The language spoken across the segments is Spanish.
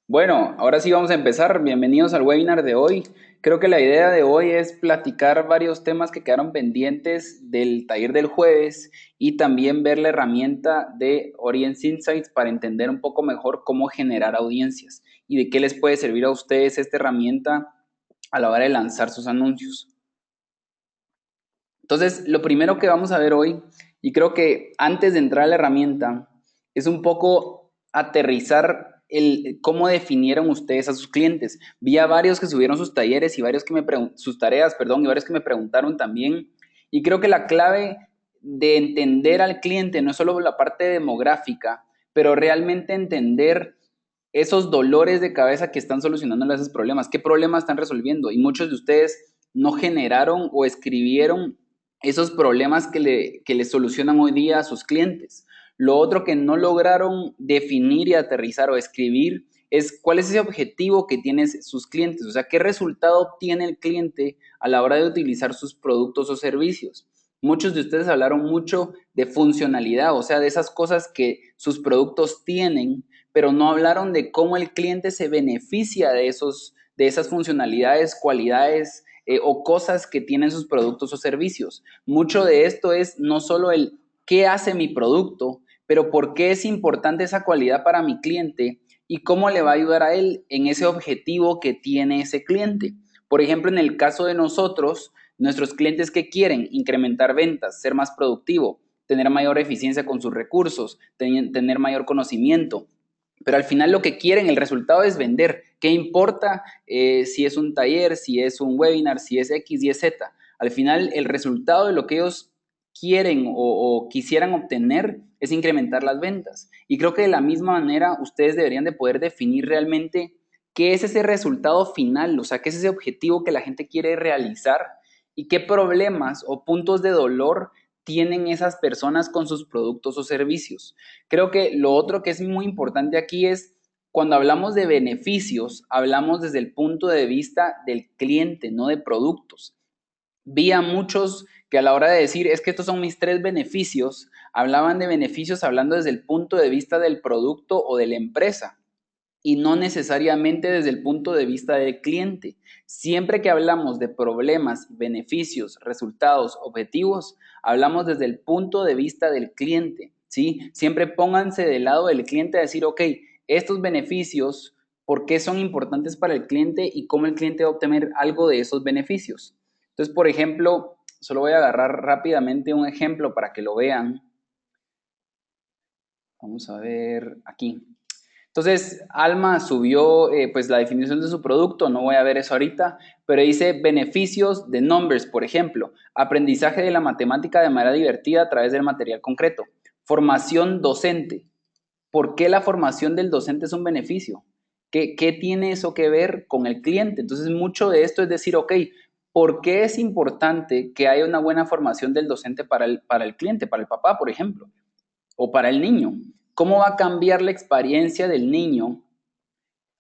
Bueno, ahora sí vamos a empezar. Bienvenidos al webinar de hoy. Creo que la idea de hoy es platicar varios temas que quedaron pendientes del taller del jueves y también ver la herramienta de Audience Insights para entender un poco mejor cómo generar audiencias y de qué les puede servir a ustedes esta herramienta a la hora de lanzar sus anuncios. Entonces, lo primero que vamos a ver hoy, y creo que antes de entrar a la herramienta, es un poco aterrizar el cómo definieron ustedes a sus clientes. Vi a varios que subieron sus talleres y varios que sus tareas, perdón, y varios que me preguntaron también. Y creo que la clave de entender al cliente no es solo la parte demográfica, pero realmente entender esos dolores de cabeza que están solucionando esos problemas, qué problemas están resolviendo. Y muchos de ustedes no generaron o escribieron esos problemas que le solucionan hoy día a sus clientes. Lo otro que no lograron definir y aterrizar o escribir es cuál es ese objetivo que tienen sus clientes, o sea, qué resultado obtiene el cliente a la hora de utilizar sus productos o servicios. Muchos de ustedes hablaron mucho de funcionalidad, o sea, de esas cosas que sus productos tienen, pero no hablaron de cómo el cliente se beneficia de esas funcionalidades, cualidades o cosas que tienen sus productos o servicios. Mucho de esto es no solo el qué hace mi producto, pero por qué es importante esa cualidad para mi cliente y cómo le va a ayudar a él en ese objetivo que tiene ese cliente. Por ejemplo, en el caso de nosotros, nuestros clientes que quieren incrementar ventas, ser más productivo, tener mayor eficiencia con sus recursos, tener mayor conocimiento, pero al final lo que quieren, el resultado es vender. ¿Qué importa si es un taller, si es un webinar, si es X, Y, Z? Al final el resultado de lo que ellos quieren o quisieran obtener es incrementar las ventas. Y creo que de la misma manera ustedes deberían de poder definir realmente qué es ese resultado final, o sea, qué es ese objetivo que la gente quiere realizar y qué problemas o puntos de dolor tienen esas personas con sus productos o servicios. Creo que lo otro que es muy importante aquí es cuando hablamos de beneficios, hablamos desde el punto de vista del cliente, no de productos. Vi a muchos que a la hora de decir, es que estos son mis tres beneficios, hablaban de beneficios hablando desde el punto de vista del producto o de la empresa y no necesariamente desde el punto de vista del cliente. Siempre que hablamos de problemas, beneficios, resultados, objetivos, hablamos desde el punto de vista del cliente, ¿sí? Siempre pónganse del lado del cliente a decir, ok, estos beneficios, ¿por qué son importantes para el cliente y cómo el cliente va a obtener algo de esos beneficios? Entonces, por ejemplo, solo voy a agarrar rápidamente un ejemplo para que lo vean. Vamos a ver aquí. Entonces, Alma subió pues la definición de su producto, no voy a ver eso ahorita, pero dice beneficios de Numbers, por ejemplo, aprendizaje de la matemática de manera divertida a través del material concreto, formación docente. ¿Por qué la formación del docente es un beneficio? ¿Qué tiene eso que ver con el cliente? Entonces, mucho de esto es decir, ok, ¿por qué es importante que haya una buena formación del docente para el cliente, para el papá, por ejemplo? O para el niño. ¿Cómo va a cambiar la experiencia del niño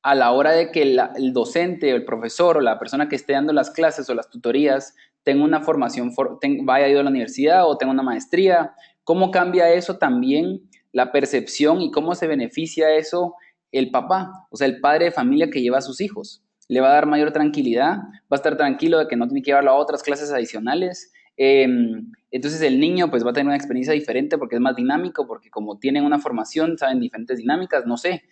a la hora de que el docente o el profesor o la persona que esté dando las clases o las tutorías tenga una formación, vaya ido a la universidad o tenga una maestría? ¿Cómo cambia eso también la percepción y cómo se beneficia eso el papá, o sea, el padre de familia que lleva a sus hijos? Le va a dar mayor tranquilidad, va a estar tranquilo de que no tiene que llevarlo a otras clases adicionales. Entonces el niño pues va a tener una experiencia diferente porque es más dinámico, porque como tienen una formación, saben diferentes dinámicas, no sé.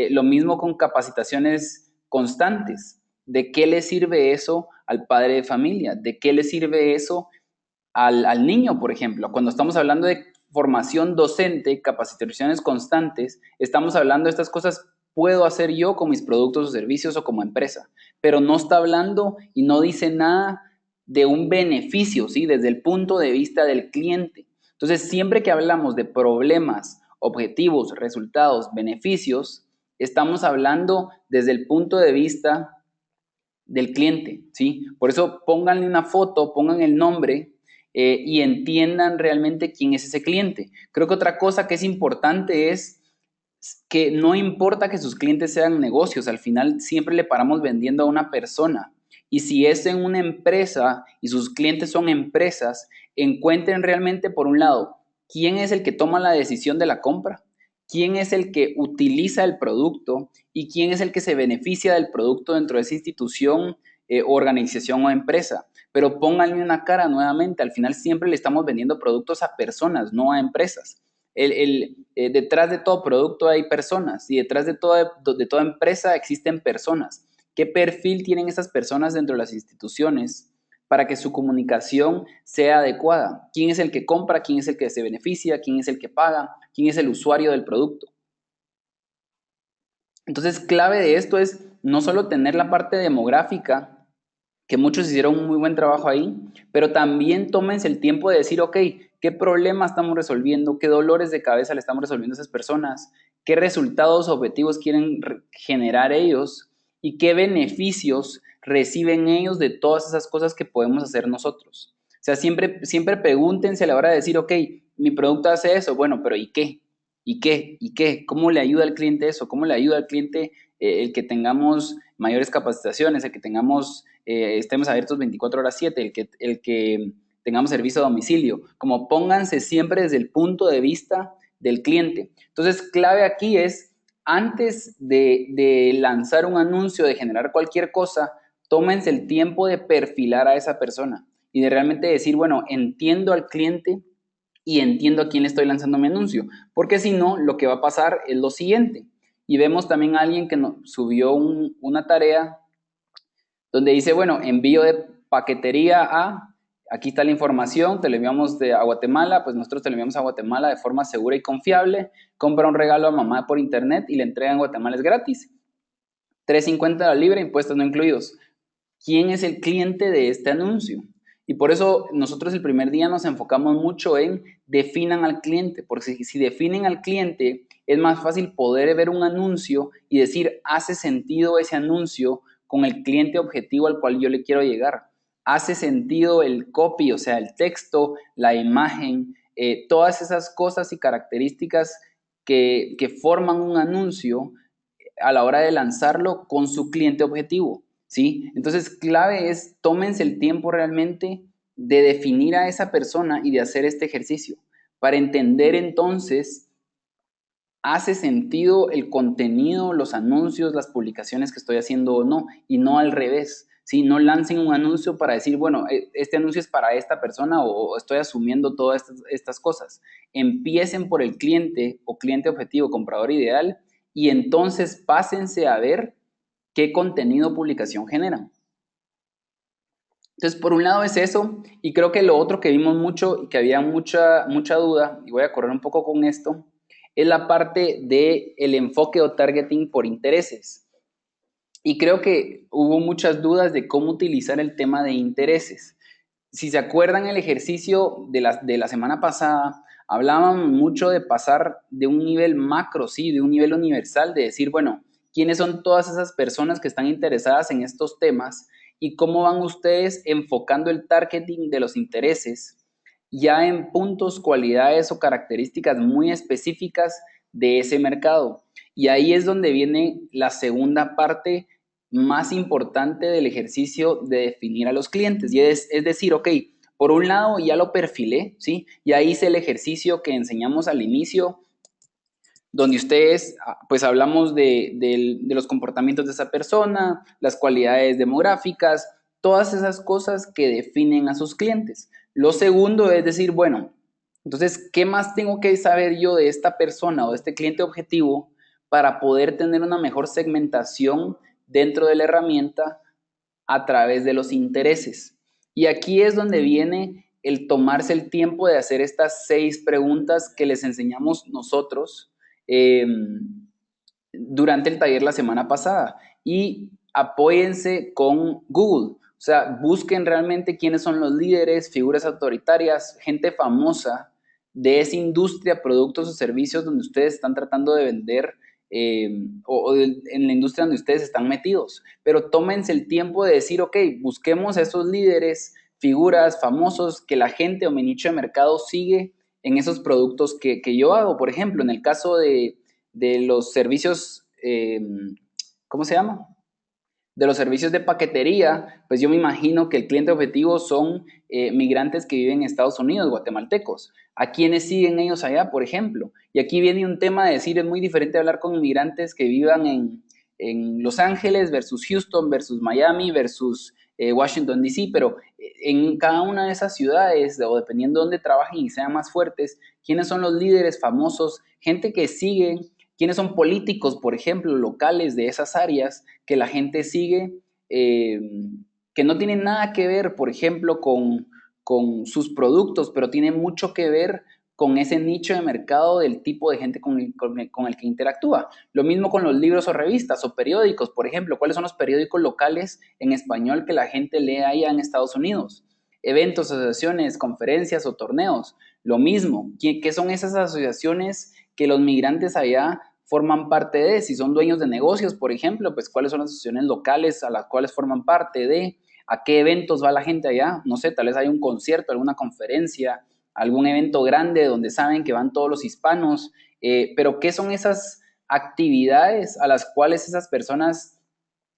Lo mismo con capacitaciones constantes. ¿De qué le sirve eso al padre de familia? ¿De qué le sirve eso al niño, por ejemplo? Cuando estamos hablando de formación docente, capacitaciones constantes, estamos hablando de estas cosas puedo hacer yo con mis productos o servicios o como empresa, pero no está hablando y no dice nada de un beneficio, ¿sí? Desde el punto de vista del cliente. Entonces, siempre que hablamos de problemas, objetivos, resultados, beneficios, estamos hablando desde el punto de vista del cliente, ¿sí? Por eso pónganle una foto, pongan el nombre y entiendan realmente quién es ese cliente. Creo que otra cosa que es importante es que no importa que sus clientes sean negocios, al final siempre le paramos vendiendo a una persona. Y si es en una empresa y sus clientes son empresas, encuentren realmente, por un lado, quién es el que toma la decisión de la compra, quién es el que utiliza el producto y quién es el que se beneficia del producto dentro de esa institución, organización o empresa. Pero pónganle una cara nuevamente, al final siempre le estamos vendiendo productos a personas, no a empresas. Detrás de todo producto hay personas y detrás de toda empresa existen personas. ¿Qué perfil tienen esas personas dentro de las instituciones para que su comunicación sea adecuada? ¿Quién es el que compra? ¿Quién es el que se beneficia? ¿Quién es el que paga? ¿Quién es el usuario del producto? Entonces, clave de esto es no solo tener la parte demográfica, que muchos hicieron un muy buen trabajo ahí, pero también tómense el tiempo de decir, ok, ¿qué problema estamos resolviendo? ¿Qué dolores de cabeza le estamos resolviendo a esas personas? ¿Qué resultados objetivos quieren generar ellos? ¿Y qué beneficios reciben ellos de todas esas cosas que podemos hacer nosotros? O sea, siempre pregúntense a la hora de decir, ok, mi producto hace eso, bueno, pero ¿y qué? ¿Y qué? ¿Y qué? ¿Cómo le ayuda al cliente eso? ¿Cómo le ayuda al cliente el que tengamos mayores capacitaciones, el que tengamos, estemos abiertos 24/7, el que tengamos servicio a domicilio? Como pónganse siempre desde el punto de vista del cliente. Entonces, clave aquí es, antes de lanzar un anuncio, de generar cualquier cosa, tómense el tiempo de perfilar a esa persona y de realmente decir, bueno, entiendo al cliente y entiendo a quién le estoy lanzando mi anuncio, porque si no, lo que va a pasar es lo siguiente. Y vemos también a alguien que subió una tarea donde dice, bueno, envío de paquetería aquí está la información, te lo enviamos a Guatemala, pues nosotros te lo enviamos a Guatemala de forma segura y confiable, compra un regalo a mamá por internet y la entrega en Guatemala es gratis. 3.50 la libra, impuestos no incluidos. ¿Quién es el cliente de este anuncio? Y por eso nosotros el primer día nos enfocamos mucho en definan al cliente, porque si definen al cliente es más fácil poder ver un anuncio y decir, ¿hace sentido ese anuncio con el cliente objetivo al cual yo le quiero llegar? ¿Hace sentido el copy, o sea, el texto, la imagen, todas esas cosas y características que forman un anuncio a la hora de lanzarlo con su cliente objetivo? ¿Sí? Entonces, clave es, tómense el tiempo realmente de definir a esa persona y de hacer este ejercicio para entender entonces, ¿hace sentido el contenido, los anuncios, las publicaciones que estoy haciendo o no? Y no al revés. ¿Sí? No lancen un anuncio para decir, bueno, este anuncio es para esta persona o estoy asumiendo todas estas cosas. Empiecen por el cliente o cliente objetivo, comprador ideal, y entonces pásense a ver qué contenido o publicación generan. Entonces, por un lado es eso, y creo que lo otro que vimos mucho y que había mucha duda, y voy a correr un poco con esto, es la parte del enfoque o targeting por intereses. Y creo que hubo muchas dudas de cómo utilizar el tema de intereses. Si se acuerdan el ejercicio de la semana pasada, hablábamos mucho de pasar de un nivel macro, sí, de un nivel universal, de decir, bueno, ¿quiénes son todas esas personas que están interesadas en estos temas y cómo van ustedes enfocando el targeting de los intereses ya en puntos, cualidades o características muy específicas de ese mercado? Y ahí es donde viene la segunda parte más importante del ejercicio de definir a los clientes. Y es decir, ok, por un lado ya lo perfilé, ¿sí? Ya hice el ejercicio que enseñamos al inicio, donde ustedes, pues hablamos de los comportamientos de esa persona, las cualidades demográficas, todas esas cosas que definen a sus clientes. Lo segundo es decir, bueno, entonces, ¿qué más tengo que saber yo de esta persona o de este cliente objetivo para poder tener una mejor segmentación dentro de la herramienta a través de los intereses? Y aquí es donde viene el tomarse el tiempo de hacer estas 6 preguntas que les enseñamos nosotros eh, durante el taller la semana pasada. Y apóyense con Google. O sea, busquen realmente quiénes son los líderes, figuras autoritarias, gente famosa de esa industria, productos o servicios donde ustedes están tratando de vender en la industria donde ustedes están metidos. Pero tómense el tiempo de decir, ok, busquemos a esos líderes, figuras, famosos que la gente o mi nicho de mercado sigue en esos productos que yo hago. Por ejemplo, en el caso de los servicios, ¿cómo se llama? De los servicios de paquetería, pues yo me imagino que el cliente objetivo son migrantes que viven en Estados Unidos, guatemaltecos. a quiénes siguen ellos allá, por ejemplo. Y aquí viene un tema de decir, es muy diferente hablar con inmigrantes que vivan en Los Ángeles versus Houston versus Miami versus Washington, D.C., pero en cada una de esas ciudades, o dependiendo de dónde trabajen y sean más fuertes, quiénes son los líderes famosos, gente que sigue, quiénes son políticos, por ejemplo, locales de esas áreas que la gente sigue, que no tienen nada que ver, por ejemplo, con sus productos, pero tienen mucho que ver con ese nicho de mercado del tipo de gente con el que interactúa. Lo mismo con los libros o revistas o periódicos, por ejemplo, ¿cuáles son los periódicos locales en español que la gente lee allá en Estados Unidos? Eventos, asociaciones, conferencias o torneos. Lo mismo, ¿qué son esas asociaciones que los migrantes allá forman parte de? Si son dueños de negocios, por ejemplo, pues cuáles son las asociaciones locales a las cuales forman parte de, a qué eventos va la gente allá, no sé, tal vez hay un concierto, alguna conferencia, algún evento grande donde saben que van todos los hispanos, pero ¿qué son esas actividades a las cuales esas personas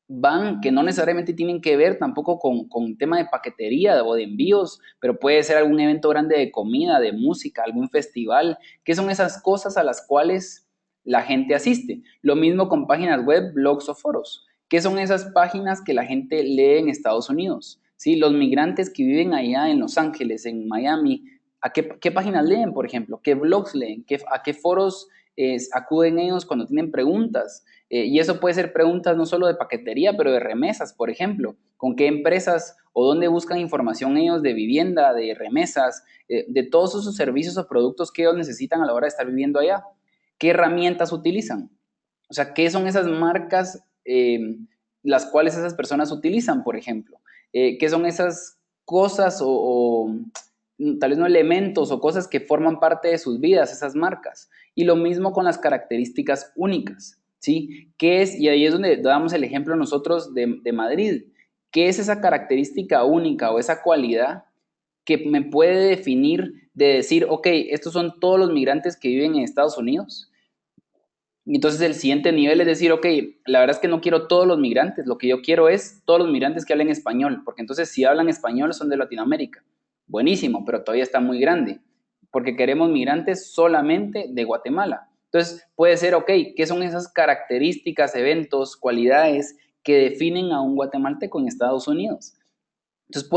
van, que no necesariamente tienen que ver tampoco con tema de paquetería o de envíos, pero puede ser algún evento grande de comida, de música, algún festival? ¿Qué son esas cosas a las cuales la gente asiste? Lo mismo con páginas web, blogs o foros. ¿Qué son esas páginas que la gente lee en Estados Unidos? ¿Sí? Los migrantes que viven allá en Los Ángeles, en Miami, ¿a qué páginas leen, por ejemplo? ¿Qué blogs leen? ¿A qué foros acuden ellos cuando tienen preguntas? Y eso puede ser preguntas no solo de paquetería, pero de remesas, por ejemplo. ¿Con qué empresas o dónde buscan información ellos de vivienda, de remesas, de todos esos servicios o productos que ellos necesitan a la hora de estar viviendo allá? ¿Qué herramientas utilizan? O sea, ¿qué son esas marcas las cuales esas personas utilizan, por ejemplo? ¿Qué son esas cosas o tal vez no elementos o cosas que forman parte de sus vidas, esas marcas? Y lo mismo con las características únicas, ¿sí? ¿Qué es? Y ahí es donde damos el ejemplo nosotros de Madrid. ¿Qué es esa característica única o esa cualidad que me puede definir de decir, ok, estos son todos los migrantes que viven en Estados Unidos? Y entonces el siguiente nivel es decir, ok, la verdad es que no quiero todos los migrantes, lo que yo quiero es todos los migrantes que hablen español, porque entonces si hablan español son de Latinoamérica. Buenísimo, pero todavía está muy grande, porque queremos migrantes solamente de Guatemala. Entonces puede ser, ok, ¿qué son esas características, eventos, cualidades que definen a un guatemalteco en Estados Unidos? Entonces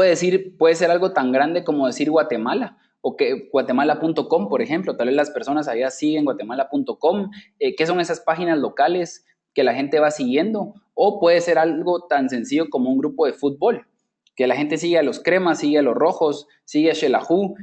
puede ser algo tan grande como decir Guatemala, o que guatemala.com, por ejemplo, tal vez las personas allá siguen guatemala.com, ¿qué son esas páginas locales que la gente va siguiendo? O puede ser algo tan sencillo como un grupo de fútbol, que la gente sigue a los cremas, sigue a los rojos, sigue a Xelajú.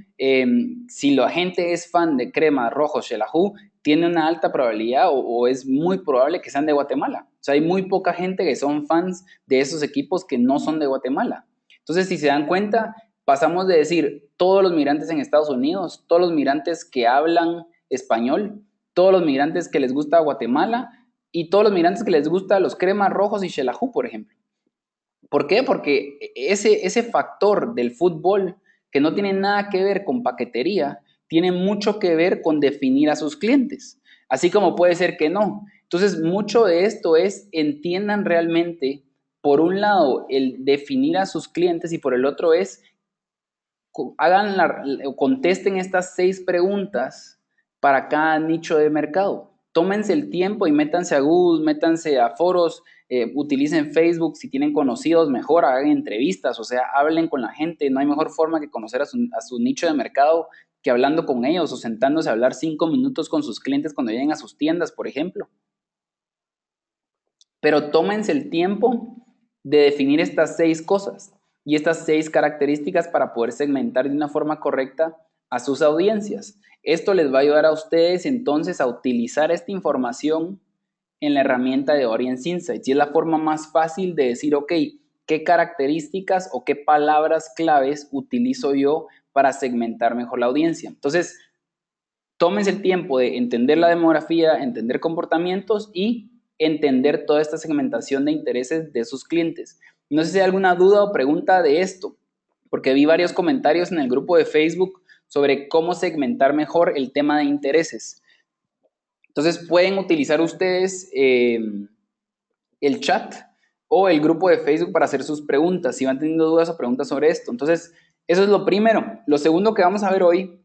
Si la gente es fan de crema, rojos, Xelajú, tiene una alta probabilidad o es muy probable que sean de Guatemala. O sea, hay muy poca gente que son fans de esos equipos que no son de Guatemala. Entonces, si se dan cuenta, pasamos de decir todos los migrantes en Estados Unidos, todos los migrantes que hablan español, todos los migrantes que les gusta Guatemala y todos los migrantes que les gusta los cremas rojos y Xelajú, por ejemplo. ¿Por qué? Porque ese factor del fútbol que no tiene nada que ver con paquetería, tiene mucho que ver con definir a sus clientes, así como puede ser que no. Entonces, mucho de esto es entiendan realmente, por un lado, el definir a sus clientes y por el otro es contesten estas 6 preguntas para cada nicho de mercado. Tómense el tiempo y métanse a Google, métanse a foros, utilicen Facebook, si tienen conocidos, mejor, hagan entrevistas, o sea, hablen con la gente. No hay mejor forma que conocer a su nicho de mercado que hablando con ellos o sentándose a hablar 5 minutos con sus clientes cuando lleguen a sus tiendas, por ejemplo. Pero tómense el tiempo de definir estas 6 cosas y estas 6 características para poder segmentar de una forma correcta a sus audiencias. Esto les va a ayudar a ustedes entonces a utilizar esta información en la herramienta de Audience Insights y es la forma más fácil de decir, ok, ¿qué características o qué palabras claves utilizo yo para segmentar mejor la audiencia? Entonces, tómense el tiempo de entender la demografía, entender comportamientos y entender toda esta segmentación de intereses de sus clientes. No sé si hay alguna duda o pregunta de esto, porque vi varios comentarios en el grupo de Facebook sobre cómo segmentar mejor el tema de intereses. Entonces pueden utilizar ustedes el chat o el grupo de Facebook para hacer sus preguntas, si van teniendo dudas o preguntas sobre esto. Entonces, eso es lo primero. Lo segundo que vamos a ver hoy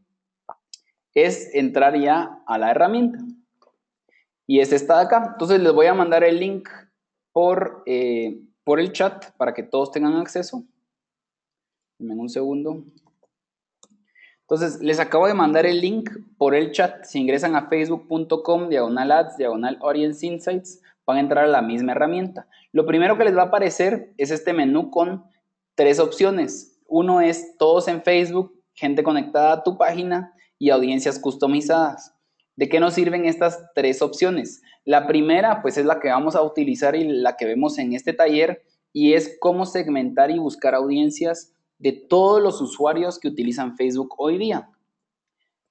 es entrar ya a la herramienta. Y es esta de acá. Entonces les voy a mandar el link por el chat para que todos tengan acceso. Denme un segundo. Entonces, les acabo de mandar el link por el chat. Si ingresan a facebook.com/ads, /audience insights, van a entrar a la misma herramienta. Lo primero que les va a aparecer es este menú con 3 opciones. Uno es todos en Facebook, gente conectada a tu página y audiencias customizadas. ¿De qué nos sirven estas 3 opciones? La primera, pues es la que vamos a utilizar y la que vemos en este taller, y es cómo segmentar y buscar audiencias de todos los usuarios que utilizan Facebook hoy día.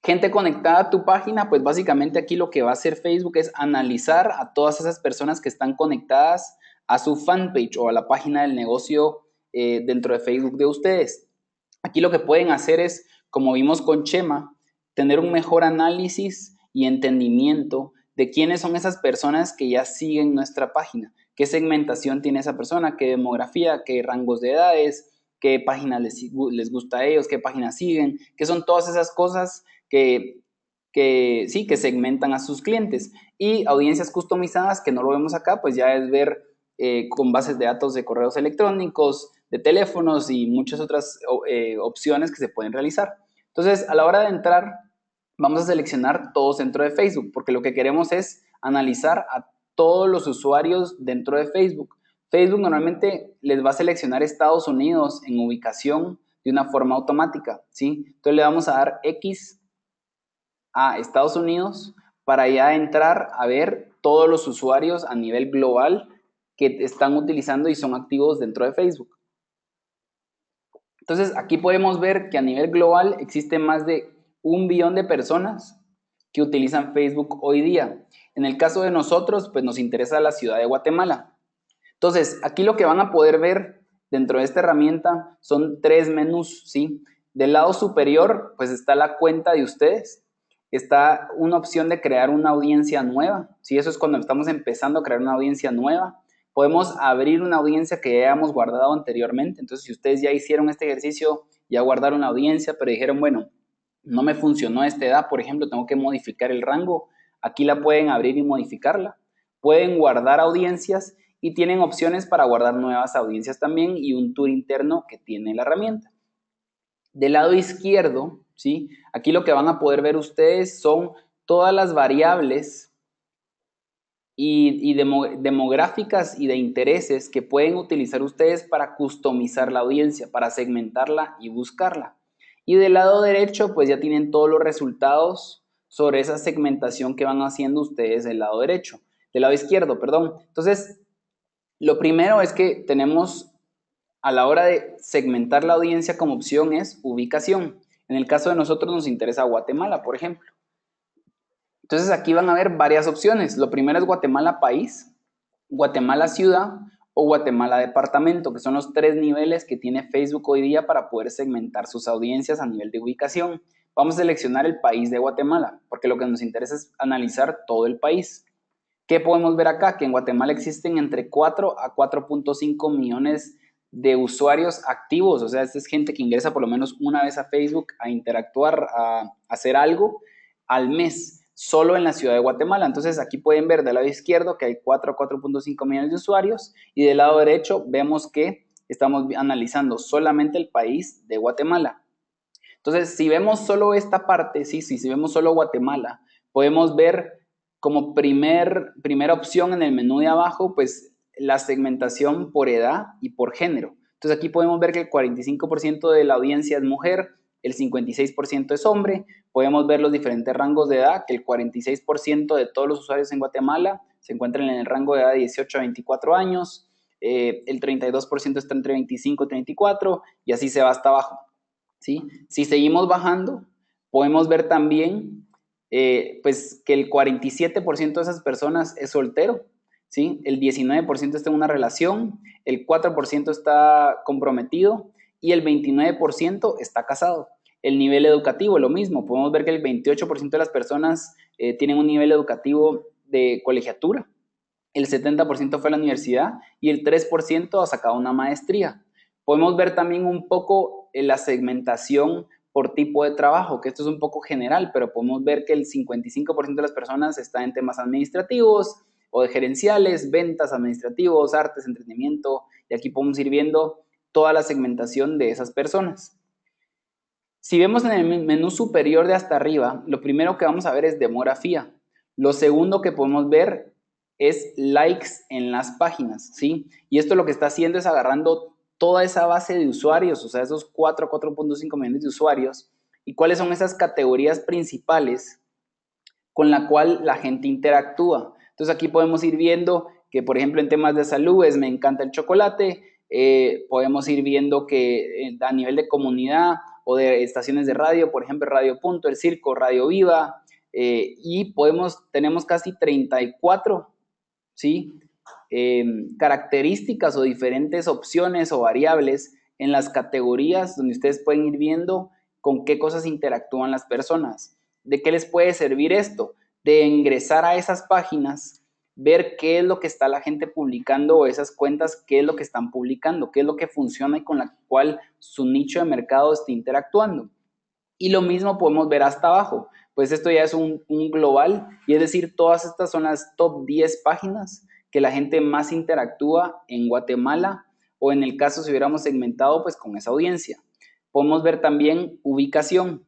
Gente conectada a tu página, pues básicamente aquí lo que va a hacer Facebook es analizar a todas esas personas que están conectadas a su fanpage o a la página del negocio dentro de Facebook de ustedes. Aquí lo que pueden hacer es, como vimos con Chema, tener un mejor análisis y entendimiento de quiénes son esas personas que ya siguen nuestra página, qué segmentación tiene esa persona, qué demografía, qué rangos de edades, qué páginas les gusta a ellos, qué páginas siguen, qué son todas esas cosas que segmentan a sus clientes. Y audiencias customizadas, que no lo vemos acá, pues ya es ver con bases de datos de correos electrónicos, de teléfonos y muchas otras opciones que se pueden realizar. Entonces, a la hora de entrar, vamos a seleccionar todos dentro de Facebook, porque lo que queremos es analizar a todos los usuarios dentro de Facebook. Facebook normalmente les va a seleccionar Estados Unidos en ubicación de una forma automática, ¿sí? Entonces le vamos a dar X a Estados Unidos para ya entrar a ver todos los usuarios a nivel global que están utilizando y son activos dentro de Facebook. Entonces aquí podemos ver que a nivel global existe más de 1 billón de personas que utilizan Facebook hoy día. En el caso de nosotros, pues nos interesa la ciudad de Guatemala. Entonces, aquí lo que van a poder ver dentro de esta herramienta son 3 menús, ¿sí? Del lado superior, pues está la cuenta de ustedes. Está una opción de crear una audiencia nueva, ¿sí? Eso es cuando estamos empezando a crear una audiencia nueva. Podemos abrir una audiencia que ya hayamos guardado anteriormente. Entonces, si ustedes ya hicieron este ejercicio, ya guardaron la audiencia, pero dijeron, bueno, no me funcionó esta edad, por ejemplo, tengo que modificar el rango. Aquí la pueden abrir y modificarla. Pueden guardar audiencias y tienen opciones para guardar nuevas audiencias también y un tour interno que tiene la herramienta. Del lado izquierdo, ¿sí? Aquí lo que van a poder ver ustedes son todas las variables y demográficas y de intereses que pueden utilizar ustedes para customizar la audiencia, para segmentarla y buscarla. Y del lado derecho, pues ya tienen todos los resultados sobre esa segmentación que van haciendo ustedes del lado derecho, del lado izquierdo, perdón. Entonces, lo primero es que tenemos a la hora de segmentar la audiencia como opción es ubicación. En el caso de nosotros nos interesa Guatemala, por ejemplo. Entonces aquí van a ver varias opciones. Lo primero es Guatemala país, Guatemala ciudad o Guatemala departamento, que son los 3 niveles que tiene Facebook hoy día para poder segmentar sus audiencias a nivel de ubicación. Vamos a seleccionar el país de Guatemala, porque lo que nos interesa es analizar todo el país. ¿Qué podemos ver acá? Que en Guatemala existen entre 4 a 4.5 millones de usuarios activos, o sea, esta es gente que ingresa por lo menos una vez a Facebook a interactuar, a hacer algo al mes, solo en la ciudad de Guatemala. Entonces aquí pueden ver del lado izquierdo que hay 4 a 4.5 millones de usuarios y del lado derecho vemos que estamos analizando solamente el país de Guatemala. Entonces, si vemos solo esta parte, si vemos solo Guatemala, podemos ver como primera opción en el menú de abajo, pues la segmentación por edad y por género. Entonces aquí podemos ver que el 45% de la audiencia es mujer, el 56% es hombre. Podemos ver los diferentes rangos de edad, que el 46% de todos los usuarios en Guatemala se encuentran en el rango de edad de 18 a 24 años, el 32% está entre 25 y 34 y así se va hasta abajo. ¿Sí? Si seguimos bajando, podemos ver también pues que el 47% de esas personas es soltero, ¿sí? El 19% está en una relación, el 4% está comprometido y el 29% está casado. El nivel educativo, lo mismo, podemos ver que el 28% de las personas tienen un nivel educativo de colegiatura, el 70% fue a la universidad y el 3% ha sacado una maestría. Podemos ver también un poco la segmentación por tipo de trabajo, que esto es un poco general, pero podemos ver que el 55% de las personas está en temas administrativos o de gerenciales, ventas, administrativos, artes, entretenimiento, y aquí podemos ir viendo toda la segmentación de esas personas. Si vemos en el menú superior de hasta arriba, lo primero que vamos a ver es demografía. Lo segundo que podemos ver es likes en las páginas, ¿sí? Y esto lo que está haciendo es agarrando toda esa base de usuarios, o sea, esos 4.5 millones de usuarios, y cuáles son esas categorías principales con la cual la gente interactúa. Entonces aquí podemos ir viendo que, por ejemplo, en temas de salud es me encanta el chocolate, podemos ir viendo que a nivel de comunidad o de estaciones de radio, por ejemplo, Radio Punto, El Circo, Radio Viva, y tenemos casi 34, ¿sí? Características o diferentes opciones o variables en las categorías donde ustedes pueden ir viendo con qué cosas interactúan las personas. ¿De qué les puede servir esto? De ingresar a esas páginas, ver qué es lo que está la gente publicando o esas cuentas, qué es lo que están publicando, qué es lo que funciona y con la cual su nicho de mercado está interactuando. Y lo mismo podemos ver hasta abajo, pues esto ya es un global, y es decir, todas estas son las top 10 páginas que la gente más interactúa en Guatemala, o en el caso si hubiéramos segmentado pues con esa audiencia. Podemos ver también ubicación.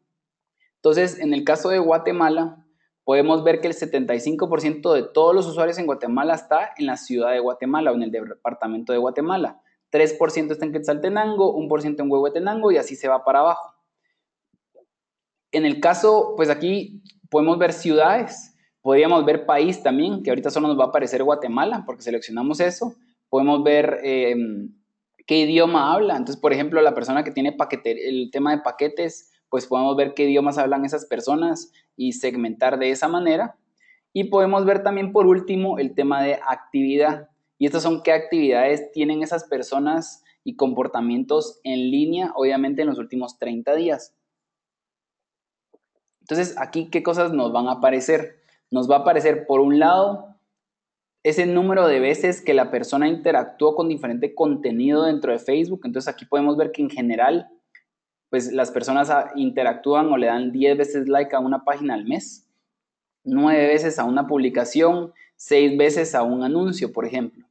Entonces, en el caso de Guatemala, podemos ver que el 75% de todos los usuarios en Guatemala está en la ciudad de Guatemala o en el departamento de Guatemala. 3% está en Quetzaltenango, 1% en Huehuetenango y así se va para abajo. En el caso, pues aquí podemos ver ciudades, podríamos ver país también, que ahorita solo nos va a aparecer Guatemala porque seleccionamos eso. Podemos ver qué idioma habla. Entonces, por ejemplo, la persona que tiene el tema de paquetes, pues podemos ver qué idiomas hablan esas personas y segmentar de esa manera. Y podemos ver también, por último, el tema de actividad. Y estas son qué actividades tienen esas personas y comportamientos en línea, obviamente en los últimos 30 días. Entonces, aquí, ¿qué cosas nos van a aparecer? Nos va a aparecer, por un lado, ese número de veces que la persona interactuó con diferente contenido dentro de Facebook. Entonces, aquí podemos ver que en general, pues las personas interactúan o le dan 10 veces like a una página al mes, 9 veces a una publicación, 6 veces a un anuncio, por ejemplo.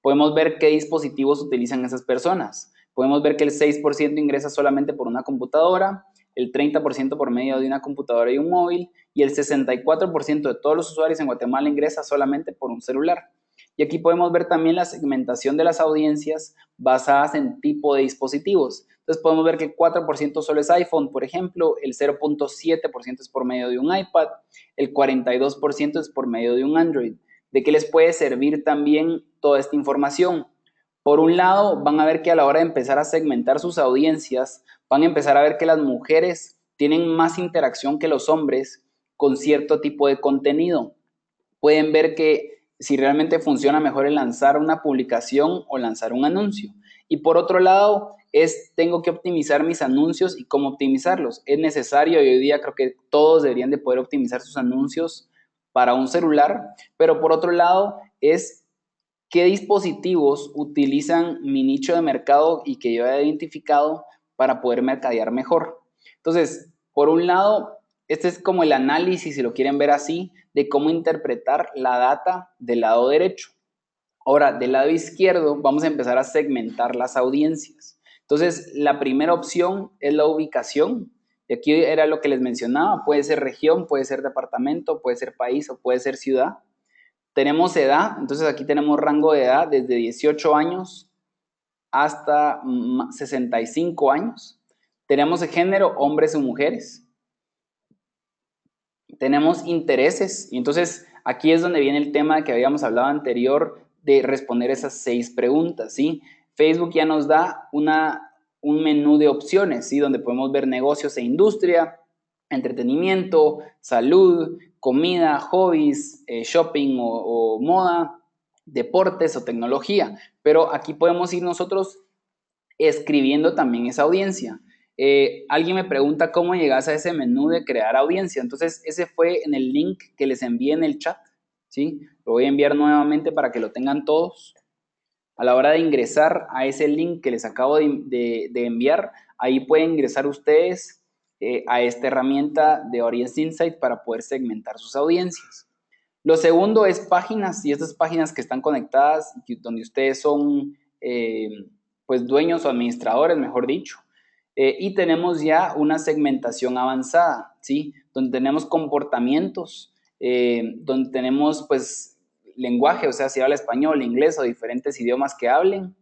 Podemos ver qué dispositivos utilizan esas personas. Podemos ver que el 6% ingresa solamente por una computadora, el 30% por medio de una computadora y un móvil, y el 64% de todos los usuarios en Guatemala ingresa solamente por un celular. Y aquí podemos ver también la segmentación de las audiencias basadas en tipo de dispositivos. Entonces podemos ver que el 4% solo es iPhone, por ejemplo, el 0.7% es por medio de un iPad, el 42% es por medio de un Android. ¿De qué les puede servir también toda esta información? Por un lado, van a ver que a la hora de empezar a segmentar sus audiencias, van a empezar a ver que las mujeres tienen más interacción que los hombres con cierto tipo de contenido. Pueden ver que si realmente funciona mejor el lanzar una publicación o lanzar un anuncio. Y por otro lado, tengo que optimizar mis anuncios y cómo optimizarlos. Es necesario y hoy día creo que todos deberían de poder optimizar sus anuncios para un celular, pero por otro lado es qué dispositivos utilizan mi nicho de mercado y que yo he identificado para poder mercadear mejor. Entonces, por un lado, este es como el análisis, si lo quieren ver así, de cómo interpretar la data del lado derecho. Ahora, del lado izquierdo, vamos a empezar a segmentar las audiencias. Entonces, la primera opción es la ubicación. Y aquí era lo que les mencionaba, puede ser región, puede ser departamento, puede ser país o puede ser ciudad. Tenemos edad, entonces aquí tenemos rango de edad desde 18 años hasta 65 años. Tenemos el género, hombres o mujeres. Tenemos intereses, y entonces aquí es donde viene el tema que habíamos hablado anterior de responder esas 6 preguntas, ¿sí? Facebook ya nos da un menú de opciones, ¿sí? Donde podemos ver negocios e industria, entretenimiento, salud, comida, hobbies, shopping o moda, deportes o tecnología. Pero aquí podemos ir nosotros escribiendo también esa audiencia. Alguien me pregunta cómo llegas a ese menú de crear audiencia. Entonces, ese fue en el link que les envié en el chat, ¿sí? Lo voy a enviar nuevamente para que lo tengan todos. A la hora de ingresar a ese link que les acabo de enviar, ahí pueden ingresar ustedes a esta herramienta de Audience Insight para poder segmentar sus audiencias. Lo segundo es páginas, y estas páginas que están conectadas, donde ustedes son pues dueños o administradores, mejor dicho. Y tenemos ya una segmentación avanzada, ¿sí? Donde tenemos comportamientos, donde tenemos pues lenguaje, o sea, si habla español, inglés o diferentes idiomas que hablen,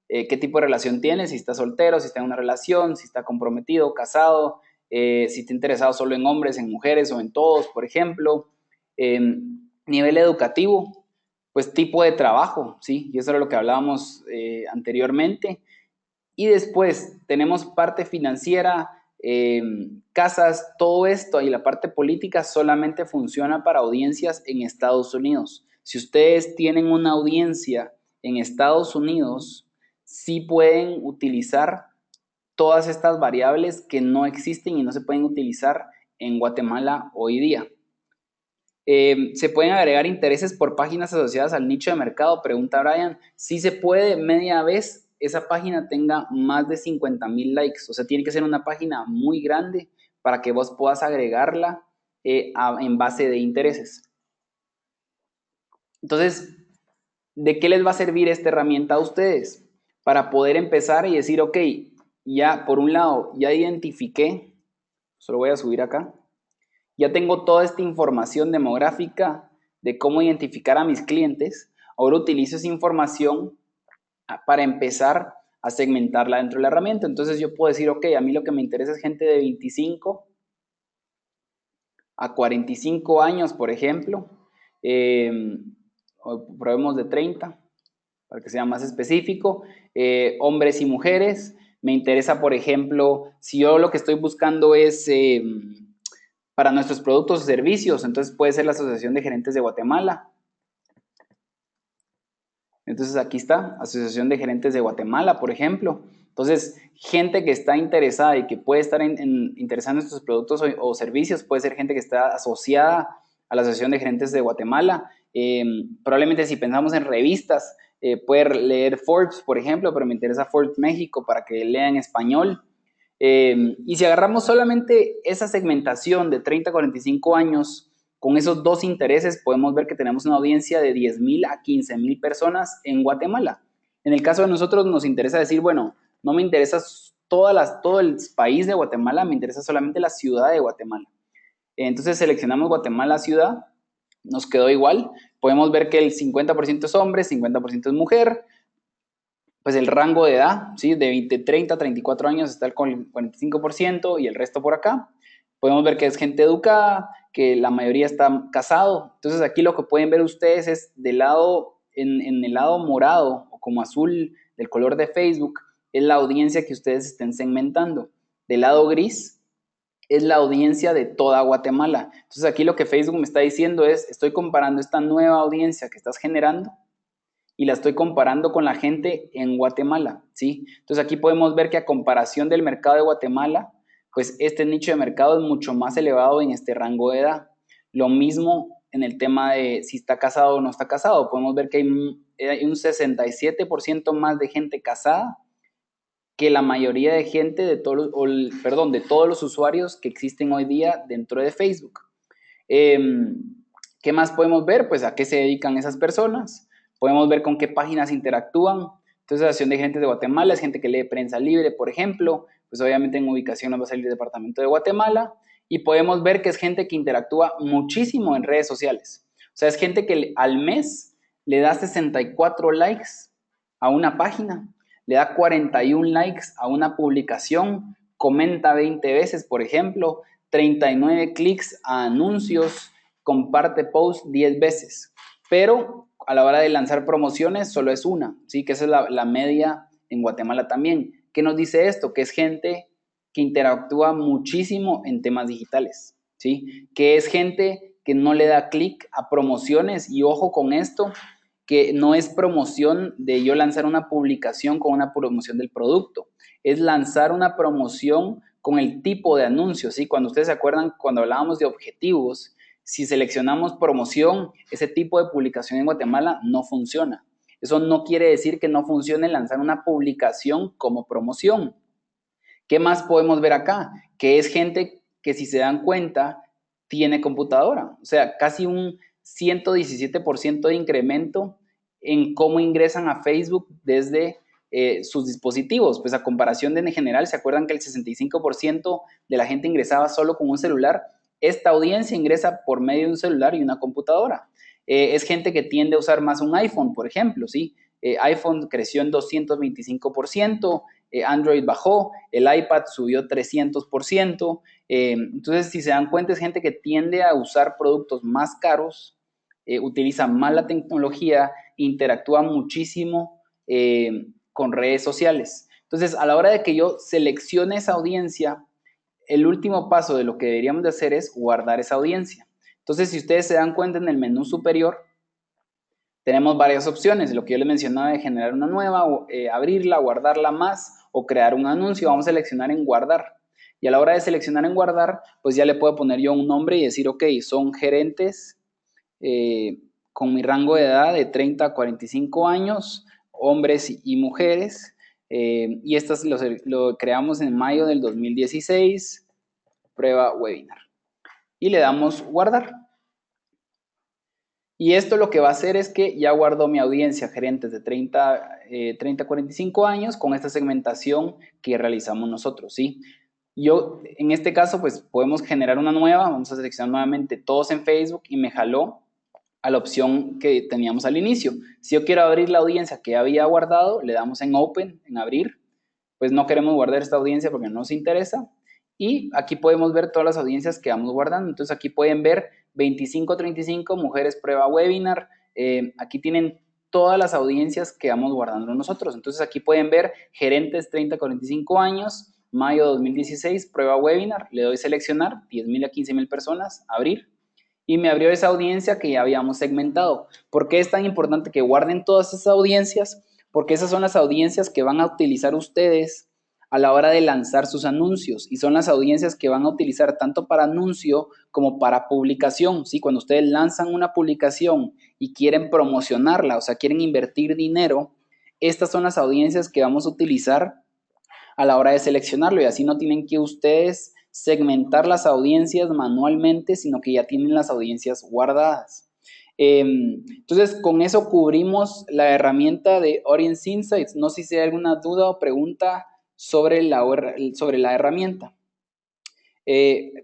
qué tipo de relación tiene, si está soltero, si está en una relación, si está comprometido, casado, si está interesado solo en hombres, en mujeres o en todos, por ejemplo. Nivel educativo, pues tipo de trabajo, ¿sí? Y eso era lo que hablábamos anteriormente. Y después tenemos parte financiera, casas, todo esto, y la parte política solamente funciona para audiencias en Estados Unidos. Si ustedes tienen una audiencia en Estados Unidos, sí pueden utilizar todas estas variables que no existen y no se pueden utilizar en Guatemala hoy día. ¿Se pueden agregar intereses por páginas asociadas al nicho de mercado? Pregunta Brian. Sí se puede, media vez esa página tenga más de 50,000 likes. O sea, tiene que ser una página muy grande para que vos puedas agregarla en base de intereses. Entonces, ¿de qué les va a servir esta herramienta a ustedes? Para poder empezar y decir, ok, ya por un lado, ya identifiqué, solo voy a subir acá, ya tengo toda esta información demográfica de cómo identificar a mis clientes. Ahora utilizo esa información para empezar a segmentarla dentro de la herramienta. Entonces yo puedo decir, ok, a mí lo que me interesa es gente de 25 a 45 años, por ejemplo. Probemos de 30, para que sea más específico. Hombres y mujeres. Me interesa, por ejemplo, si yo lo que estoy buscando es para nuestros productos o servicios, entonces puede ser la Asociación de Gerentes de Guatemala. Entonces aquí está, Asociación de Gerentes de Guatemala, por ejemplo. Entonces, gente que está interesada y que puede estar interesada en nuestros productos o servicios, puede ser gente que está asociada a la Asociación de Gerentes de Guatemala. Probablemente si pensamos en revistas, puede leer Forbes, por ejemplo, pero me interesa Forbes México para que lea en español. Y si agarramos solamente esa segmentación de 30 a 45 años, con esos dos intereses podemos ver que tenemos una audiencia de 10,000 a 15,000 personas en Guatemala. En el caso de nosotros nos interesa decir, bueno, no me interesa todo el país de Guatemala, me interesa solamente la ciudad de Guatemala. Entonces seleccionamos Guatemala ciudad, nos quedó igual. Podemos ver que el 50% es hombre, 50% es mujer. Pues el rango de edad, ¿sí? De 30 a 34 años está el 45% y el resto por acá. Podemos ver que es gente educada, que la mayoría está casado. Entonces aquí lo que pueden ver ustedes es del lado, en el lado morado o como azul del color de Facebook, es la audiencia que ustedes estén segmentando. Del lado gris es la audiencia de toda Guatemala. Entonces aquí lo que Facebook me está diciendo es, estoy comparando esta nueva audiencia que estás generando y la estoy comparando con la gente en Guatemala, ¿sí? Entonces aquí podemos ver que a comparación del mercado de Guatemala, pues este nicho de mercado es mucho más elevado en este rango de edad. Lo mismo en el tema de si está casado o no está casado. Podemos ver que hay un 67% más de gente casada que la mayoría de gente de todos de todos los usuarios que existen hoy día dentro de Facebook. ¿Qué más podemos ver? Pues a qué se dedican esas personas. Podemos ver con qué páginas interactúan. Entonces, la Asociación de Gerentes de Guatemala es gente que lee Prensa Libre, por ejemplo. Pues obviamente en ubicación nos va a salir el Departamento de Guatemala. Y podemos ver que es gente que interactúa muchísimo en redes sociales. O sea, es gente que al mes le da 64 likes a una página, le da 41 likes a una publicación, comenta 20 veces, por ejemplo, 39 clics a anuncios, comparte post 10 veces. Pero a la hora de lanzar promociones solo es una, ¿sí? Que esa es la media en Guatemala también. ¿Qué nos dice esto? Que es gente que interactúa muchísimo en temas digitales, ¿sí? Que es gente que no le da clic a promociones, y ojo con esto, que no es promoción de yo lanzar una publicación con una promoción del producto, es lanzar una promoción con el tipo de anuncio, ¿sí? Cuando ustedes se acuerdan, cuando hablábamos de objetivos, si seleccionamos promoción, ese tipo de publicación en Guatemala no funciona. Eso no quiere decir que no funcione lanzar una publicación como promoción. ¿Qué más podemos ver acá? Que es gente que, si se dan cuenta, tiene computadora. O sea, casi un 117% de incremento en cómo ingresan a Facebook desde sus dispositivos. Pues a comparación de en general, ¿se acuerdan que el 65% de la gente ingresaba solo con un celular? Esta audiencia ingresa por medio de un celular y una computadora. Es gente que tiende a usar más un iPhone, por ejemplo, ¿sí? iPhone creció en 225%, Android bajó, el iPad subió 300%. Entonces, si se dan cuenta, es gente que tiende a usar productos más caros, utiliza más la tecnología, interactúa muchísimo con redes sociales. Entonces, a la hora de que yo seleccione esa audiencia, el último paso de lo que deberíamos de hacer es guardar esa audiencia. Entonces, si ustedes se dan cuenta, en el menú superior tenemos varias opciones, lo que yo les mencionaba de generar una nueva, abrirla, guardarla más o crear un anuncio. Vamos a seleccionar en guardar. Y a la hora de seleccionar en guardar, pues ya le puedo poner yo un nombre y decir, ok, son gerentes con mi rango de edad de 30 a 45 años, hombres y mujeres. Y estas lo creamos en mayo del 2016, prueba webinar. Y le damos guardar. Y esto lo que va a hacer es que ya guardó mi audiencia, gerentes de 30 a 45 años, con esta segmentación que realizamos nosotros, ¿sí? Yo, en este caso, pues podemos generar una nueva, vamos a seleccionar nuevamente todos en Facebook y me jaló a la opción que teníamos al inicio. Si yo quiero abrir la audiencia que había guardado, le damos en Open, en abrir, pues no queremos guardar esta audiencia porque no nos interesa. Y aquí podemos ver todas las audiencias que vamos guardando. Entonces aquí pueden ver 25-35, mujeres prueba webinar. Aquí tienen todas las audiencias que vamos guardando nosotros. Entonces aquí pueden ver gerentes 30-45 años, mayo 2016, prueba webinar. Le doy seleccionar, 10,000 a 15,000 personas, abrir. Y me abrió esa audiencia que ya habíamos segmentado. ¿Por qué es tan importante que guarden todas esas audiencias? Porque esas son las audiencias que van a utilizar ustedes a la hora de lanzar sus anuncios y son las audiencias que van a utilizar tanto para anuncio como para publicación. ¿Sí? Cuando ustedes lanzan una publicación y quieren promocionarla, o sea, quieren invertir dinero, estas son las audiencias que vamos a utilizar a la hora de seleccionarlo y así no tienen que ustedes segmentar las audiencias manualmente, sino que ya tienen las audiencias guardadas. Entonces, con eso cubrimos la herramienta de Audience Insights. No sé si hay alguna duda o pregunta sobre la herramienta.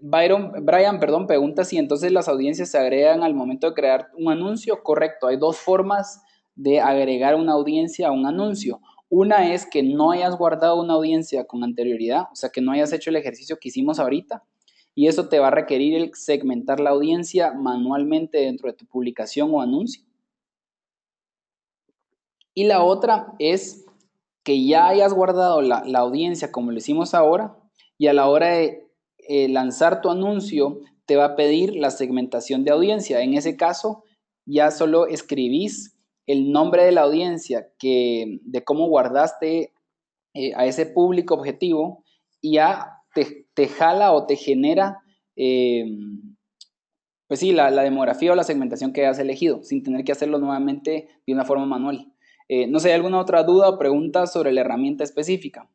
Brian, pregunta si entonces las audiencias se agregan al momento de crear un anuncio. Correcto, hay dos formas de agregar una audiencia a un anuncio. Una es que no hayas guardado una audiencia con anterioridad, o sea, que no hayas hecho el ejercicio que hicimos ahorita, y eso te va a requerir el segmentar la audiencia manualmente dentro de tu publicación o anuncio. Y la otra es que ya hayas guardado la audiencia como lo hicimos ahora, y a la hora de lanzar tu anuncio te va a pedir la segmentación de audiencia. En ese caso, ya solo escribís el nombre de la audiencia, de cómo guardaste a ese público objetivo, y ya te jala o te genera, pues sí, la demografía o la segmentación que has elegido, sin tener que hacerlo nuevamente de una forma manual. No sé, ¿alguna otra duda o pregunta sobre la herramienta específica?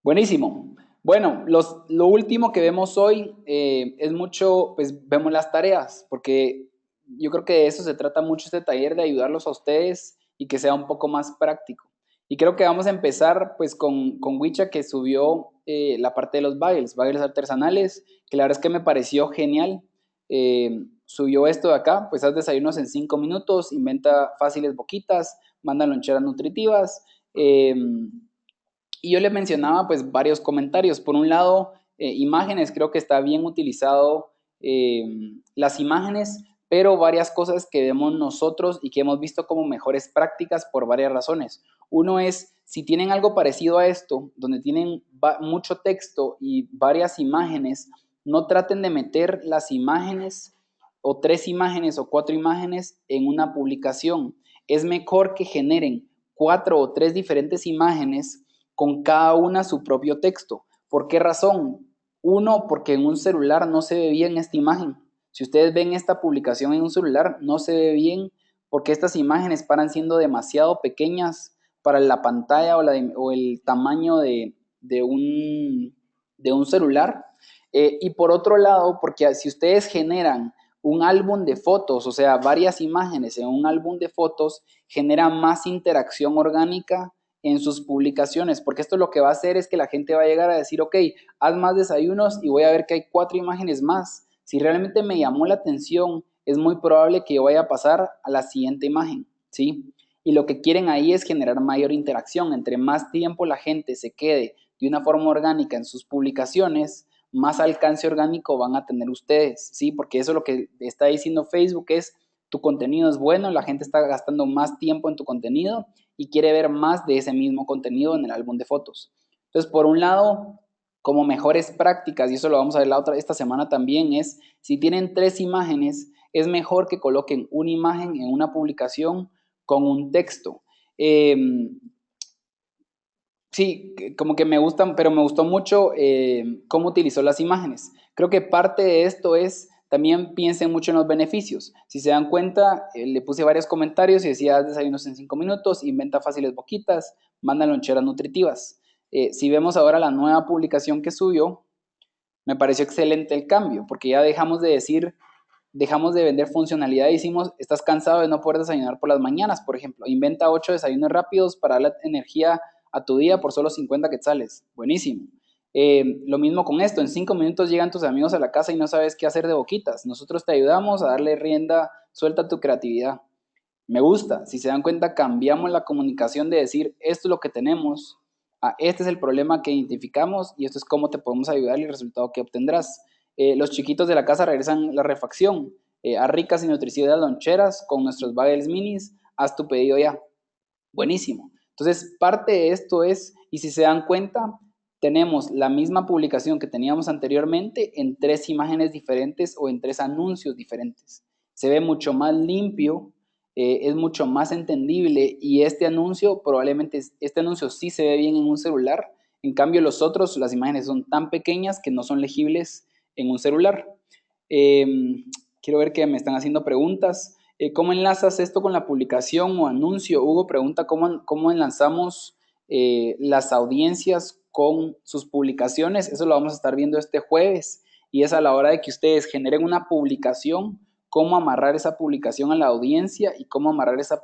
Buenísimo. Bueno, lo último que vemos hoy es mucho, pues vemos las tareas, porque yo creo que de eso se trata mucho este taller, de ayudarlos a ustedes y que sea un poco más práctico. Y creo que vamos a empezar pues con Wicha, que subió la parte de los bagels artesanales, que la verdad es que me pareció genial. Subió esto de acá, pues haz desayunos en 5 minutos, inventa fáciles boquitas, manda loncheras nutritivas. Y yo le mencionaba pues varios comentarios. Por un lado, imágenes, creo que está bien utilizado las imágenes, pero varias cosas que vemos nosotros y que hemos visto como mejores prácticas por varias razones. Uno es, si tienen algo parecido a esto, donde tienen mucho texto y varias imágenes, no traten de meter las imágenes o 3 imágenes o 4 imágenes en una publicación. Es mejor que generen 4 o 3 diferentes imágenes con cada una su propio texto. ¿Por qué razón? Uno, porque en un celular no se ve bien esta imagen. Si ustedes ven esta publicación en un celular, no se ve bien porque estas imágenes paran siendo demasiado pequeñas para la pantalla o el tamaño de un celular. Y por otro lado, porque si ustedes generan un álbum de fotos, o sea, varias imágenes en un álbum de fotos, genera más interacción orgánica en sus publicaciones, porque esto lo que va a hacer es que la gente va a llegar a decir, ok, haz más desayunos y voy a ver que hay 4 imágenes más. Si realmente me llamó la atención, es muy probable que yo vaya a pasar a la siguiente imagen, ¿sí? Y lo que quieren ahí es generar mayor interacción. Entre más tiempo la gente se quede de una forma orgánica en sus publicaciones, más alcance orgánico van a tener ustedes, ¿sí? Porque eso es lo que está diciendo Facebook, es tu contenido es bueno, la gente está gastando más tiempo en tu contenido y quiere ver más de ese mismo contenido en el álbum de fotos. Entonces, por un lado, como mejores prácticas, y eso lo vamos a ver esta semana también, es si tienen 3 imágenes, es mejor que coloquen una imagen en una publicación con un texto. Sí, como que me gustan, pero me gustó mucho cómo utilizó las imágenes. Creo que parte de esto es, también piensen mucho en los beneficios. Si se dan cuenta, le puse varios comentarios y decía, haz desayunos en 5 minutos, inventa fáciles boquitas, manda loncheras nutritivas. Si vemos ahora la nueva publicación que subió, me pareció excelente el cambio, porque ya dejamos de decir, dejamos de vender funcionalidad y decimos, estás cansado de no poder desayunar por las mañanas, por ejemplo, inventa 8 desayunos rápidos para darle energía a tu día por solo 50 quetzales. Buenísimo. Lo mismo con esto, en 5 minutos llegan tus amigos a la casa y no sabes qué hacer de boquitas. Nosotros te ayudamos a darle rienda suelta a tu creatividad. Me gusta, si se dan cuenta, cambiamos la comunicación de decir, esto es lo que tenemos, a este es el problema que identificamos y esto es cómo te podemos ayudar y el resultado que obtendrás. Los chiquitos de la casa regresan la refacción, a ricas y nutritivas loncheras con nuestros bagels minis, haz tu pedido ya. Buenísimo. Entonces, parte de esto es, y si se dan cuenta, tenemos la misma publicación que teníamos anteriormente en 3 imágenes diferentes o en 3 anuncios diferentes. Se ve mucho más limpio, es mucho más entendible y este anuncio probablemente, este anuncio sí se ve bien en un celular, en cambio los otros, las imágenes son tan pequeñas que no son legibles en un celular. Eh, Quiero ver que me están haciendo preguntas. ¿Cómo enlazas esto con la publicación o anuncio? Hugo pregunta cómo enlazamos las audiencias con sus publicaciones. Eso lo vamos a estar viendo este jueves y es a la hora de que ustedes generen una publicación, cómo amarrar esa publicación a la audiencia y cómo amarrar ese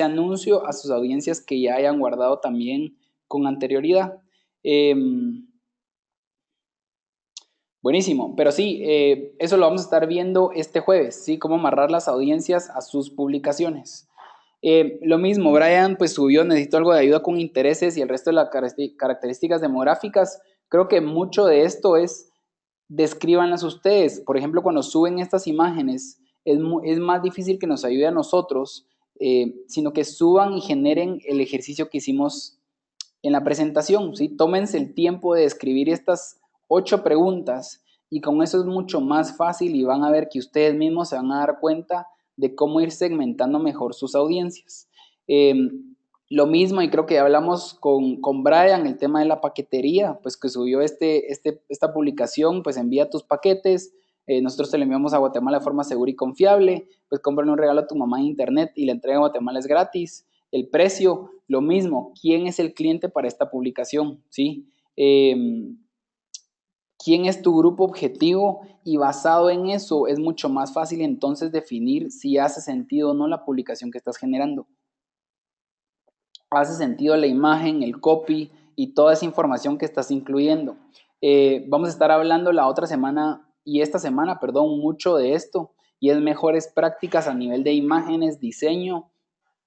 anuncio a sus audiencias que ya hayan guardado también con anterioridad. Buenísimo, pero sí, eso lo vamos a estar viendo este jueves, ¿sí? Cómo amarrar las audiencias a sus publicaciones. Lo mismo, Brian pues subió, necesito algo de ayuda con intereses y el resto de las características demográficas. Creo que mucho de esto es, descríbanlas ustedes. Por ejemplo, cuando suben estas imágenes, es más difícil que nos ayude a nosotros, sino que suban y generen el ejercicio que hicimos en la presentación, ¿sí? Tómense el tiempo de escribir estas 8 preguntas y con eso es mucho más fácil y van a ver que ustedes mismos se van a dar cuenta de cómo ir segmentando mejor sus audiencias. Eh, lo mismo, y creo que hablamos con Brian, el tema de la paquetería, pues que subió esta publicación, pues envía tus paquetes, nosotros te lo enviamos a Guatemala de forma segura y confiable, pues compran un regalo a tu mamá en internet y la entrega en Guatemala es gratis. El precio, lo mismo, ¿quién es el cliente para esta publicación? ¿Sí? ¿Quién es tu grupo objetivo? Y basado en eso es mucho más fácil entonces definir si hace sentido o no la publicación que estás generando. Hace sentido la imagen, el copy y toda esa información que estás incluyendo. Vamos a estar hablando la otra semana y esta semana, perdón, mucho de esto y es mejores prácticas a nivel de imágenes, diseño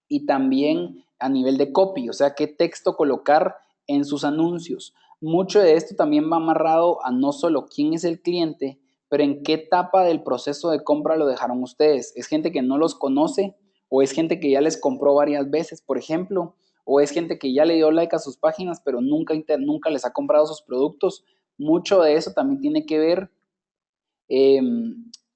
y también a nivel de copy, o sea, qué texto colocar en sus anuncios. Mucho de esto también va amarrado a no solo quién es el cliente, pero en qué etapa del proceso de compra lo dejaron ustedes. ¿Es gente que no los conoce o es gente que ya les compró varias veces, por ejemplo? ¿O es gente que ya le dio like a sus páginas, pero nunca les ha comprado sus productos? Mucho de eso también tiene que ver eh,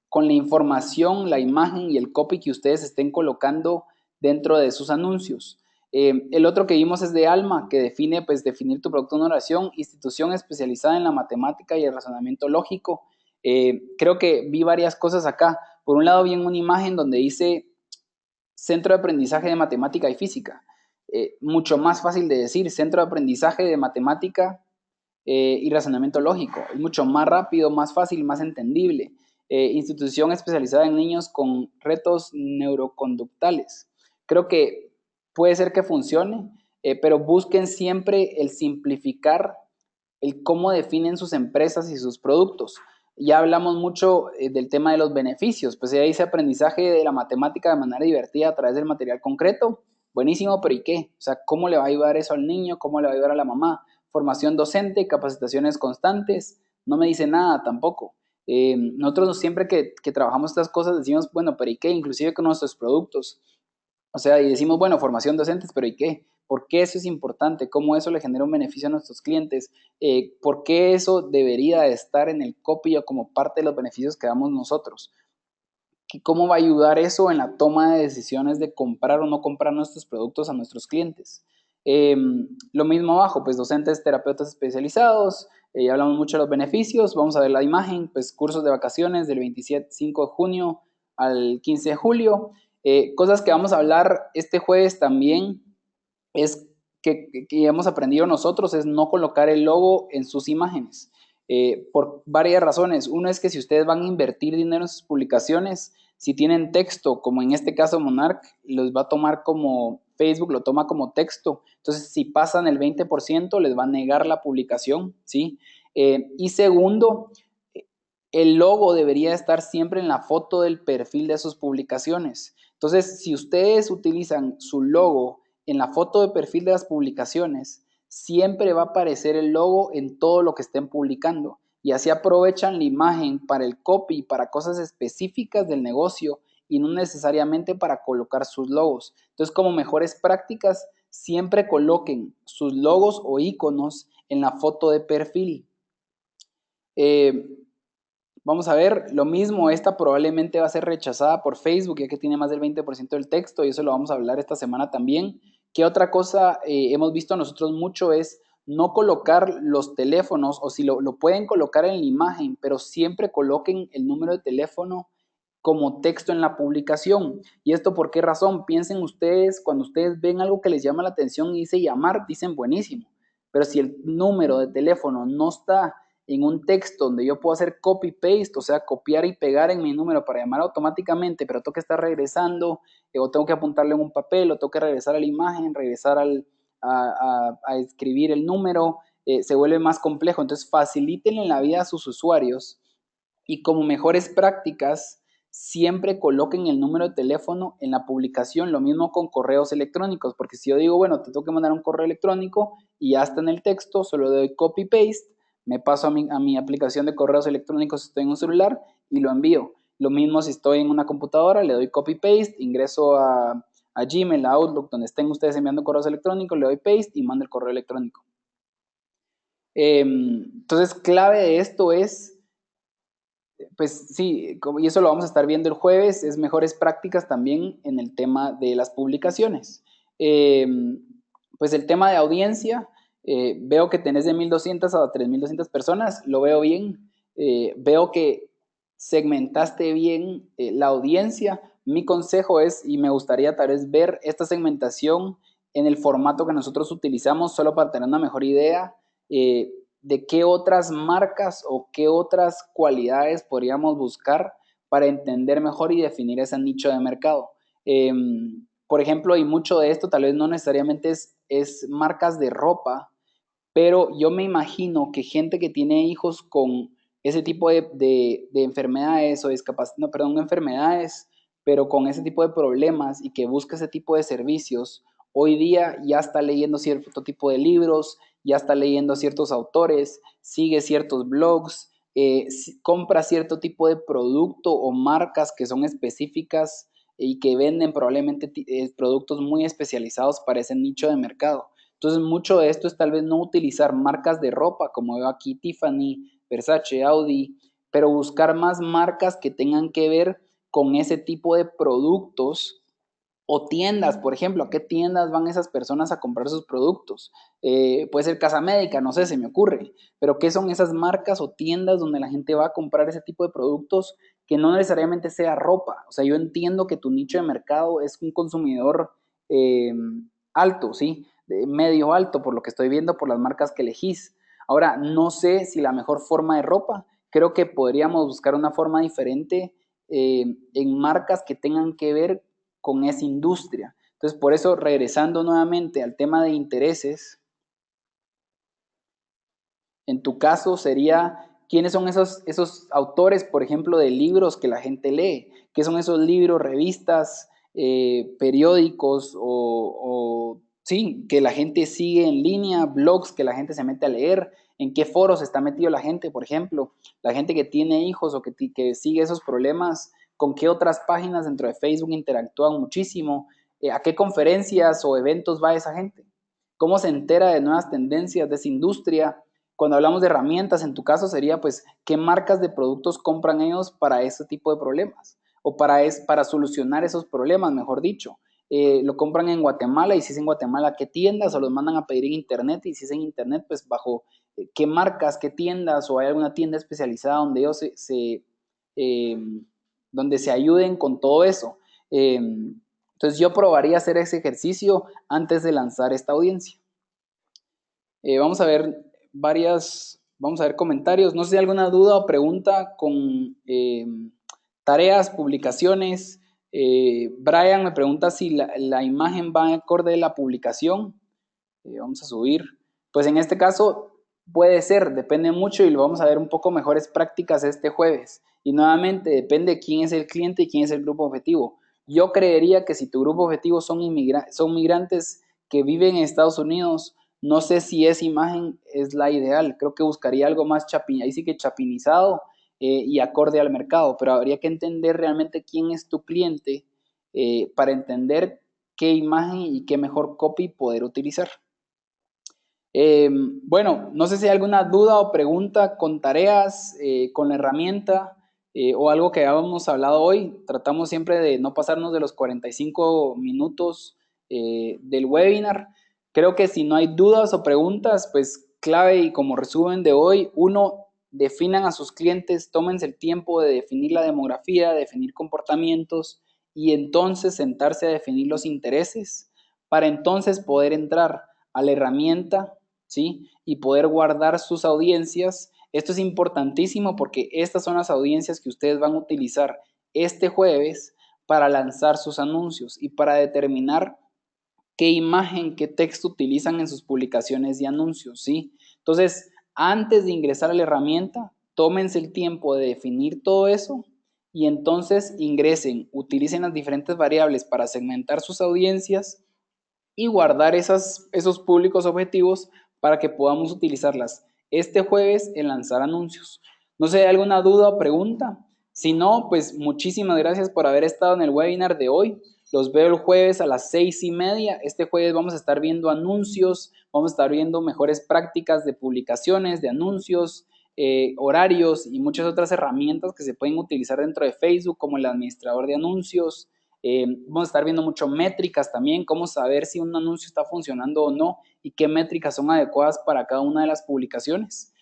con la información, la imagen y el copy que ustedes estén colocando dentro de sus anuncios. El otro que vimos es de Alma, que define, pues, definir tu producto en oración, institución especializada en la matemática y el razonamiento lógico. Creo que vi varias cosas acá. Por un lado vi en una imagen donde dice, centro de aprendizaje de matemática y física. Mucho más fácil de decir, centro de aprendizaje de matemática y razonamiento lógico. Es mucho más rápido, más fácil, más entendible. Institución especializada en niños con retos neuroconductales. Creo que puede ser que funcione, pero busquen siempre el simplificar el cómo definen sus empresas y sus productos. Ya hablamos mucho del tema de los beneficios, pues ya dice aprendizaje de la matemática de manera divertida a través del material concreto, buenísimo, pero ¿y qué? O sea, ¿cómo le va a ayudar eso al niño? ¿Cómo le va a ayudar a la mamá? Formación docente, capacitaciones constantes, no me dice nada tampoco. Nosotros siempre que trabajamos estas cosas decimos, bueno, pero ¿y qué? Inclusive con nuestros productos. O sea, y decimos, bueno, formación docentes, pero ¿y qué? ¿Por qué eso es importante? ¿Cómo eso le genera un beneficio a nuestros clientes? ¿Por qué eso debería estar en el copy o como parte de los beneficios que damos nosotros? ¿Cómo va a ayudar eso en la toma de decisiones de comprar o no comprar nuestros productos a nuestros clientes? Eh, lo mismo abajo, pues docentes, terapeutas especializados, ya hablamos mucho de los beneficios, vamos a ver la imagen, pues cursos de vacaciones del 25 de junio al 15 de julio. Cosas que vamos a hablar este jueves también es que hemos aprendido nosotros es no colocar el logo en sus imágenes. Por varias razones. Uno es que si ustedes van a invertir dinero en sus publicaciones, si tienen texto, como en este caso Monarch, los va a tomar como Facebook, lo toma como texto. Entonces, si pasan el 20%, les va a negar la publicación, ¿sí? Y segundo, el logo debería estar siempre en la foto del perfil de sus publicaciones. Entonces, si ustedes utilizan su logo en la foto de perfil de las publicaciones, siempre va a aparecer el logo en todo lo que estén publicando. Y así aprovechan la imagen para el copy, para cosas específicas del negocio y no necesariamente para colocar sus logos. Entonces, como mejores prácticas, siempre coloquen sus logos o iconos en la foto de perfil. Eh, Vamos a ver, lo mismo, esta probablemente va a ser rechazada por Facebook, ya que tiene más del 20% del texto, y eso lo vamos a hablar esta semana también. ¿Qué otra cosa hemos visto nosotros mucho es no colocar los teléfonos, o si lo pueden colocar en la imagen, pero siempre coloquen el número de teléfono como texto en la publicación? ¿Y esto por qué razón? Piensen ustedes, cuando ustedes ven algo que les llama la atención y dice llamar, dicen buenísimo, pero si el número de teléfono no está en un texto donde yo puedo hacer copy-paste, o sea, copiar y pegar en mi número para llamar automáticamente, pero tengo que estar regresando, o tengo que apuntarle en un papel, o tengo que regresar a la imagen, regresar a escribir el número, se vuelve más complejo. Entonces, facilítenle la vida a sus usuarios y como mejores prácticas, siempre coloquen el número de teléfono en la publicación, lo mismo con correos electrónicos, porque si yo digo, bueno, te tengo que mandar un correo electrónico y ya está en el texto, solo doy copy-paste, me paso a mi aplicación de correos electrónicos si estoy en un celular y lo envío. Lo mismo si estoy en una computadora, le doy copy-paste, ingreso a Gmail, a Outlook, donde estén ustedes enviando correos electrónicos, le doy paste y mando el correo electrónico. Entonces, clave de esto es pues sí, y eso lo vamos a estar viendo el jueves, es mejores prácticas también en el tema de las publicaciones. Eh, pues el tema de audiencia, veo que tenés de 1.200 a 3.200 personas, lo veo bien, veo que segmentaste bien la audiencia. Mi consejo es, y me gustaría tal vez ver esta segmentación en el formato que nosotros utilizamos, solo para tener una mejor idea. De qué otras marcas o qué otras cualidades podríamos buscar para entender mejor y definir ese nicho de mercado. Por ejemplo, y mucho de esto tal vez no necesariamente es marcas de ropa, pero yo me imagino que gente que tiene hijos con ese tipo de enfermedades o no, perdón, enfermedades, pero con ese tipo de problemas y que busca ese tipo de servicios, hoy día ya está leyendo cierto tipo de libros, ya está leyendo a ciertos autores, sigue ciertos blogs, compra cierto tipo de producto o marcas que son específicas y que venden probablemente productos muy especializados para ese nicho de mercado. Entonces, mucho de esto es tal vez no utilizar marcas de ropa, como veo aquí Tiffany, Versace, Audi, pero buscar más marcas que tengan que ver con ese tipo de productos o tiendas, por ejemplo, ¿a qué tiendas van esas personas a comprar sus productos? Puede ser Casa Médica, no sé, se me ocurre, pero ¿qué son esas marcas o tiendas donde la gente va a comprar ese tipo de productos que no necesariamente sea ropa. O sea, yo entiendo que tu nicho de mercado es un consumidor eh, alto, ¿sí? De medio alto, por lo que estoy viendo, por las marcas que elegís. Ahora, no sé si la mejor forma de ropa, creo que podríamos buscar una forma diferente en marcas que tengan que ver con esa industria. Entonces, por eso, regresando nuevamente al tema de intereses, en tu caso sería, ¿quiénes son esos autores, por ejemplo, de libros que la gente lee? ¿Qué son esos libros, revistas, periódicos sí, que la gente sigue en línea, blogs que la gente se mete a leer? ¿En qué foros está metido la gente, por ejemplo? La gente que tiene hijos o que sigue esos problemas, ¿con qué otras páginas dentro de Facebook interactúan muchísimo? ¿A qué conferencias o eventos va esa gente? ¿Cómo se entera de nuevas tendencias de esa industria? Cuando hablamos de herramientas, en tu caso sería, pues, ¿qué marcas de productos compran ellos para ese tipo de problemas? O para solucionar esos problemas, mejor dicho. Lo compran en Guatemala y si es en Guatemala, ¿qué tiendas? O los mandan a pedir en internet y si es en internet, pues bajo qué marcas, qué tiendas o hay alguna tienda especializada donde ellos eh, donde se ayuden con todo eso. Entonces yo probaría hacer ese ejercicio antes de lanzar esta audiencia. Vamos a ver vamos a ver comentarios. No sé si hay alguna duda o pregunta con tareas, publicaciones. Brian me pregunta si la imagen va acorde de la publicación. Vamos a subir. Pues en este caso puede ser, depende mucho y lo vamos a ver un poco mejores prácticas este jueves. Y nuevamente depende de quién es el cliente y quién es el grupo objetivo. Yo creería que si tu grupo objetivo son migrantes que viven en Estados Unidos, no sé si esa imagen es la ideal. Creo que buscaría algo más ahí sí que chapinizado y acorde al mercado, pero habría que entender realmente quién es tu cliente para entender qué imagen y qué mejor copy poder utilizar. Bueno, no sé si hay alguna duda o pregunta con tareas, con la herramienta o algo que habíamos hablado hoy. Tratamos siempre de no pasarnos de los 45 minutos del webinar. Creo que si no hay dudas o preguntas, pues clave y como resumen de hoy, uno, definan a sus clientes, tómense el tiempo de definir la demografía, definir comportamientos y entonces sentarse a definir los intereses para entonces poder entrar a la herramienta, ¿sí? Y poder guardar sus audiencias. Esto es importantísimo porque estas son las audiencias que ustedes van a utilizar este jueves para lanzar sus anuncios y para determinar qué imagen, qué texto utilizan en sus publicaciones y anuncios, ¿sí? Entonces, antes de ingresar a la herramienta, tómense el tiempo de definir todo eso y entonces ingresen, utilicen las diferentes variables para segmentar sus audiencias y guardar esos públicos objetivos para que podamos utilizarlas este jueves en lanzar anuncios. No sé, ¿hay alguna duda o pregunta? Si no, pues muchísimas gracias por haber estado en el webinar de hoy. Los veo el jueves a las 6:30. Este jueves vamos a estar viendo anuncios, vamos a estar viendo mejores prácticas de publicaciones, de anuncios, horarios y muchas otras herramientas que se pueden utilizar dentro de Facebook, como el administrador de anuncios. Vamos a estar viendo mucho métricas también, cómo saber si un anuncio está funcionando o no y qué métricas son adecuadas para cada una de las publicaciones.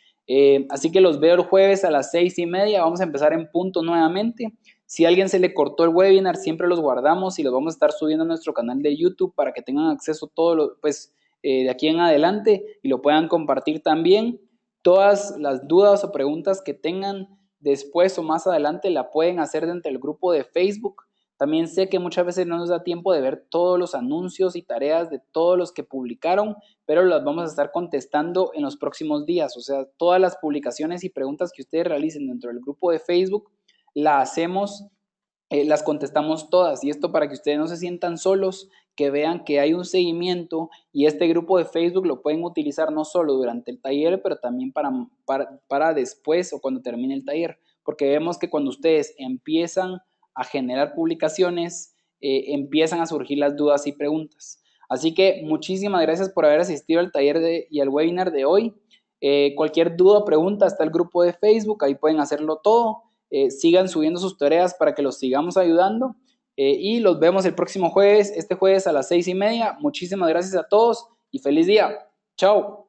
Así que los veo el jueves a las 6:30. Vamos a empezar en punto nuevamente. Si a alguien se le cortó el webinar, siempre los guardamos y los vamos a estar subiendo a nuestro canal de YouTube para que tengan acceso todo de aquí en adelante y lo puedan compartir también. Todas las dudas o preguntas que tengan después o más adelante la pueden hacer dentro del grupo de Facebook. También sé que muchas veces no nos da tiempo de ver todos los anuncios y tareas de todos los que publicaron, pero las vamos a estar contestando en los próximos días. O sea, todas las publicaciones y preguntas que ustedes realicen dentro del grupo de Facebook, las contestamos todas. Y esto para que ustedes no se sientan solos, que vean que hay un seguimiento y este grupo de Facebook lo pueden utilizar no solo durante el taller, pero también para después o cuando termine el taller. Porque vemos que cuando ustedes empiezan a generar publicaciones, empiezan a surgir las dudas y preguntas. Así que muchísimas gracias por haber asistido al taller y al webinar de hoy. Cualquier duda o pregunta, está el grupo de Facebook, ahí pueden hacerlo todo. Sigan subiendo sus tareas para que los sigamos ayudando. Y los vemos el próximo jueves, este jueves a las 6:30. Muchísimas gracias a todos y feliz día. Chao.